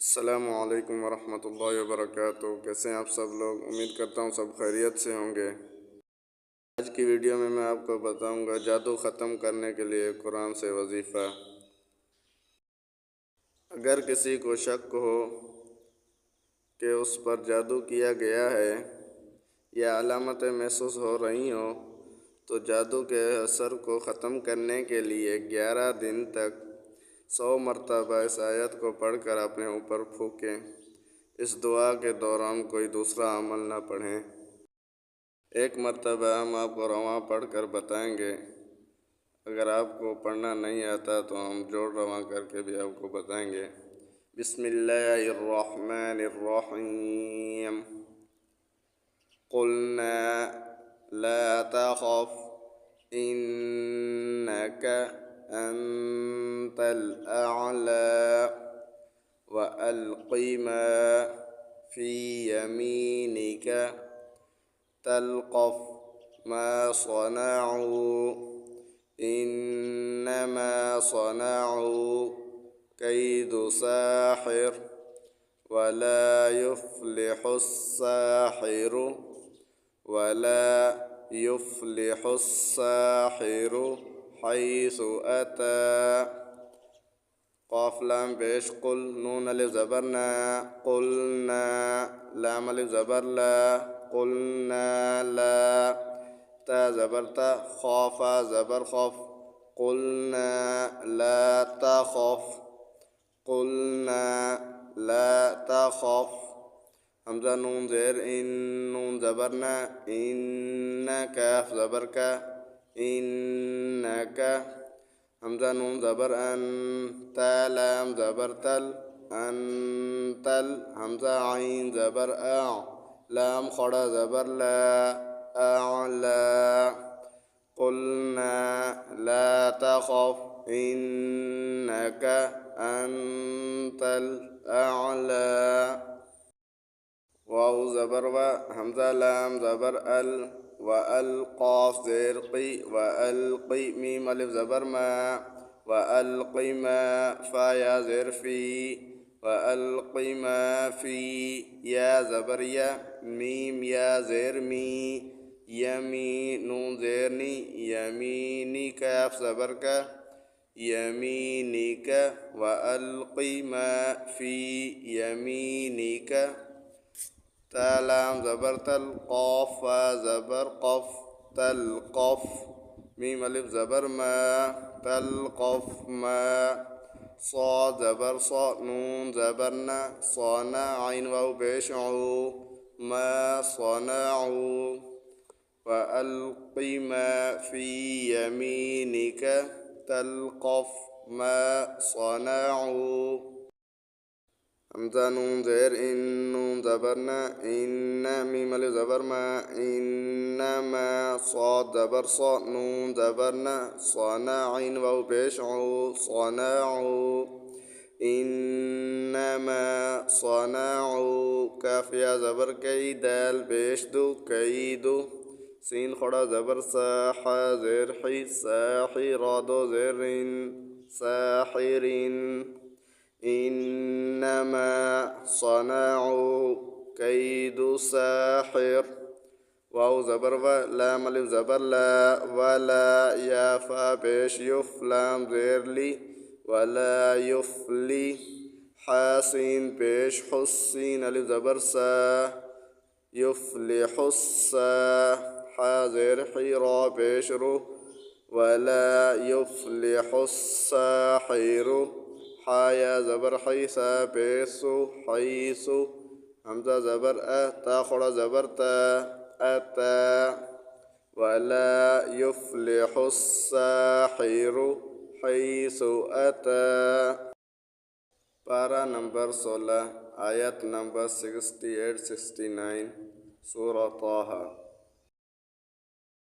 السلام علیکم ورحمۃ اللہ وبرکاتہ۔ کیسے ہیں آپ سب لوگ؟ امید کرتا ہوں سب خیریت سے ہوں گے۔ آج کی ویڈیو میں آپ کو بتاؤں گا جادو ختم کرنے کے لیے قرآن سے وظیفہ۔ اگر کسی کو شک ہو کہ اس پر جادو کیا گیا ہے یا علامتیں محسوس ہو رہی ہوں تو جادو کے اثر کو ختم کرنے کے لیے 11 دن تک 100 مرتبہ اس آیت کو پڑھ کر اپنے اوپر پھونکیں۔ اس دعا کے دوران کوئی دوسرا عمل نہ پڑھیں۔ ایک مرتبہ ہم آپ کو رواں پڑھ کر بتائیں گے۔ اگر آپ کو پڑھنا نہیں آتا تو ہم جوڑ رواں کر کے بھی آپ کو بتائیں گے۔ بسم اللہ الرحمن الرحیم۔ قلنا لا تخف انک انت الاعلی والق ما فی یمینک تلقف ما صنعوا انما صنعوا کید ساحر ولا يفلح الساحر حيث أتى۔ قاف لام پیش قل، نون الف زبر نا، قلنا، لام الف زبر لا، قلنا لا، تا زبر تا، خافا زبر خف، قلنا لا تخف، قلنا لا تخف۔ حمزہ نون زیر ان، نون زبر نا، ان، کاف زبر کا، انک، حمزہ نون زبر ان، تا لام زبر تل، انتل، حمزہ عین زبر اع، لام خڑا زبر لا، اعلا۔ قلنا لا تخف انک انت الاعلی۔ واو زبر و، حمزہ لام زبر ال، والقاف زیر قی، والقی، میم الف زبر ما، والق ما، فا یا زیر فی، والق ما فی، یا زبر یا، میم یا زیر می، یمی، نون زیر نی، یمینی، کاف زبر کا، یمینک، والق ما فی یمینک، تا لام زبر تل، قاف فا زبر قف، تلقف، میم الف زبر ما، تلقف ما، صاد زبر صا، نون زبر نا، صانا، عین واو پیش عو، ما صنعوا، والق ما فی یمینک تلقف ما صنعوا۔ حمزہ نون زیر ان، نون زبر نا، ان، میم الف زبر ما، انما، صاد زبر صا، نون زبر نا، صانا، عین واو پیش عو، صنعوا، انما صنعوا، کاف یا زبر کئی، دال پیش دو، کید، سین خڑا زبر سا، حا زیر حی، ساحی، را دو زیر ان، ساحرین، انما صنعوا کید ساحر۔ واو زبر و، لام الف زبر لا، ولا، یا فا پیش یف، لام زیر لی، ولا یفلی، حاسین پیش حس، سین الف زبر سا، یفلح السا، حا زیر حی، را پیش رو، ولا یفلح الساحر، حا یا زبر حی، سا پیسو، حیث، حمزہ زبر ا، تا خڑا زبر تا، اتا، ولا یفلح الساحر حیث اتا۔ پارہ نمبر 16، آیت نمبر 68-69، سورہ طٰہٰ۔